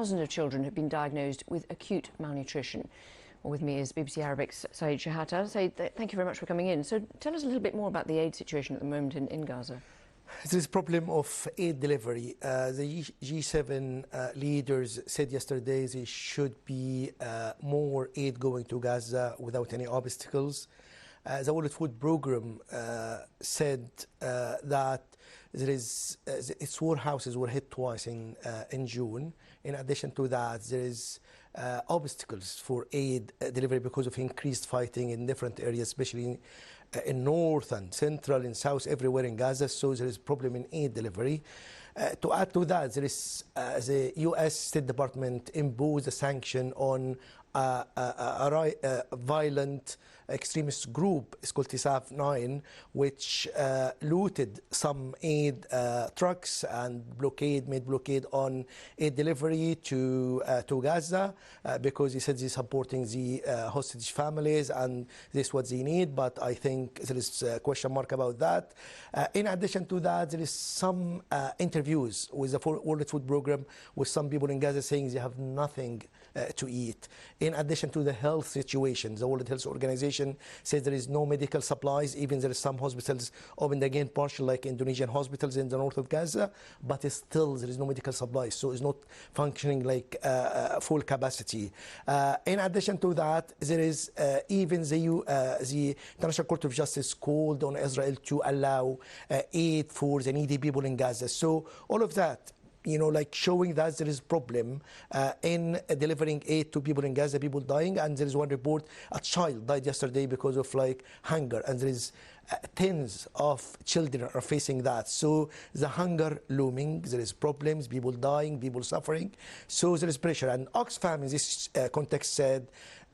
thousands of children have been diagnosed with acute malnutrition. Well, with me is BBC Arabic's Saeed Shehata. Saeed, thank you very much for coming in. So tell us a little bit more about the aid situation at the moment in Gaza. There is a problem of aid delivery. The G7 leaders said yesterday there should be more aid going to Gaza without any obstacles. The World Food Programme said that its warehouses were hit twice in June. In addition to that, there is obstacles for aid delivery because of increased fighting in different areas, especially in north and central and south, everywhere in Gaza. So there is a problem in aid delivery. To add to that, there is the U.S. State Department imposed a sanction on a violent extremist group, it's called TISAF 9, which looted some aid trucks and made blockade on aid delivery to Gaza because he said he's supporting the hostage families and this is what they need, but I think there is a question mark about that. In addition to that, there is some interviews with the World Food Programme with some people in Gaza saying they have nothing to eat. In addition to the health situation, the World Health Organization says there is no medical supplies, even there is some hospitals opened again partial, like Indonesian hospitals in the north of Gaza, but still there is no medical supplies, so it's not functioning like full capacity. In addition to that, there is even the International Court of Justice called on Israel to allow aid for the needy people in Gaza. So all of that, you know, like showing that there is a problem in delivering aid to people in Gaza, people dying. And there is one report, a child died yesterday because of like hunger, and there is tens of children are facing that. So the hunger looming, there is problems, people dying, people suffering. So there is pressure. And Oxfam in this context said,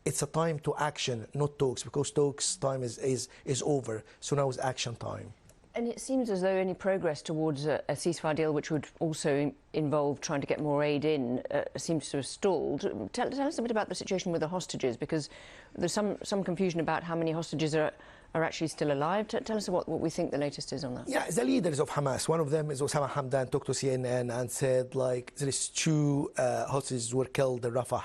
it's a time to action, not talks, because talks time is over. So now is action time. And it seems as though any progress towards a ceasefire deal, which would also involve trying to get more aid in, seems to have stalled. Tell us a bit about the situation with the hostages, because there's some confusion about how many hostages are actually still alive. Tell us what we think the latest is on that. Yeah, the leaders of Hamas, one of them is Osama Hamdan, talked to CNN and said like there is two hostages were killed in Rafah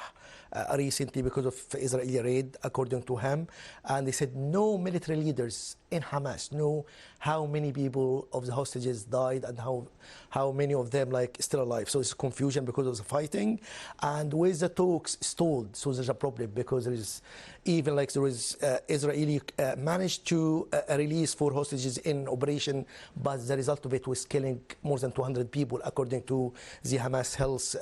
recently because of Israeli raid, according to him. And they said no military leaders in Hamas know how many people of the hostages died and how many of them like still alive. So it's confusion because of the fighting. And with the talks stalled, so there's a problem because there is even like there is Israeli managed to release 4 hostages in operation, but the result of it was killing more than 200 people, according to the Hamas health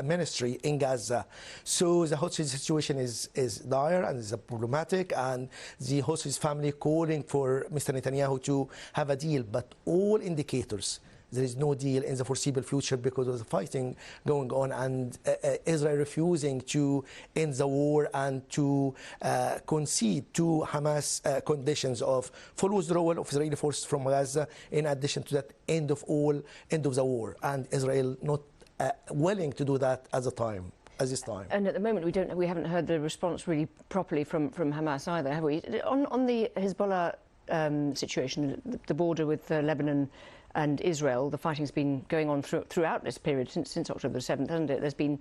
ministry in Gaza. So the hostage situation is dire and is problematic, and the hostage family calling for Mr. Netanyahu to have a deal, but all indicators there is no deal in the foreseeable future because of the fighting going on and Israel refusing to end the war and to concede to Hamas conditions of full withdrawal of Israeli forces from Gaza, in addition to that end of the war, and Israel not willing to do that at this time. And at the moment, we haven't heard the response really properly from Hamas either, have we? On the Hezbollah situation, the border with Lebanon and Israel, the fighting's been going on throughout this period since October the 7th, hasn't it? There's been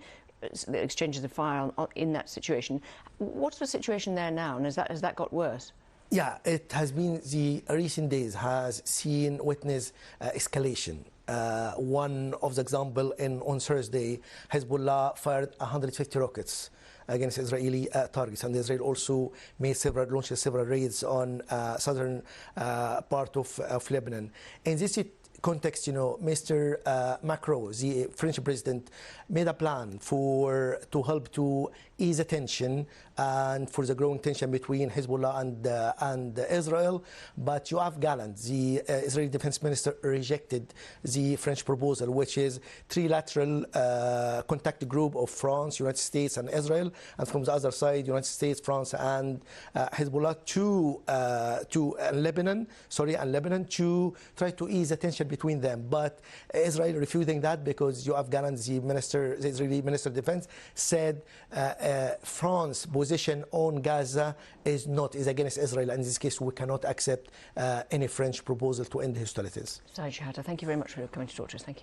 exchanges of fire in that situation. What's the situation there now, and has that got worse? Yeah, it has been, the recent days has witnessed escalation. One of the example on Thursday, Hezbollah fired 150 rockets against Israeli targets, and Israel also launched several raids on southern part of Lebanon. In this context, you know, Mr. Macron, the French president, made a plan to help to ease the tension and for the growing tension between Hezbollah and Israel. But Yoav Gallant, the Israeli defense minister, rejected the French proposal, which is trilateral contact group of France, United States, and Israel, and from the other side, United States, France, and Hezbollah to Lebanon, to try to ease the tension between them. But Israel refusing that because Yoav Gallant, the Israeli Minister of Defense, said France's position on Gaza is against Israel, and in this case we cannot accept any French proposal to end hostilities. Shehata, thank you very much for coming to talk to us. Thank you.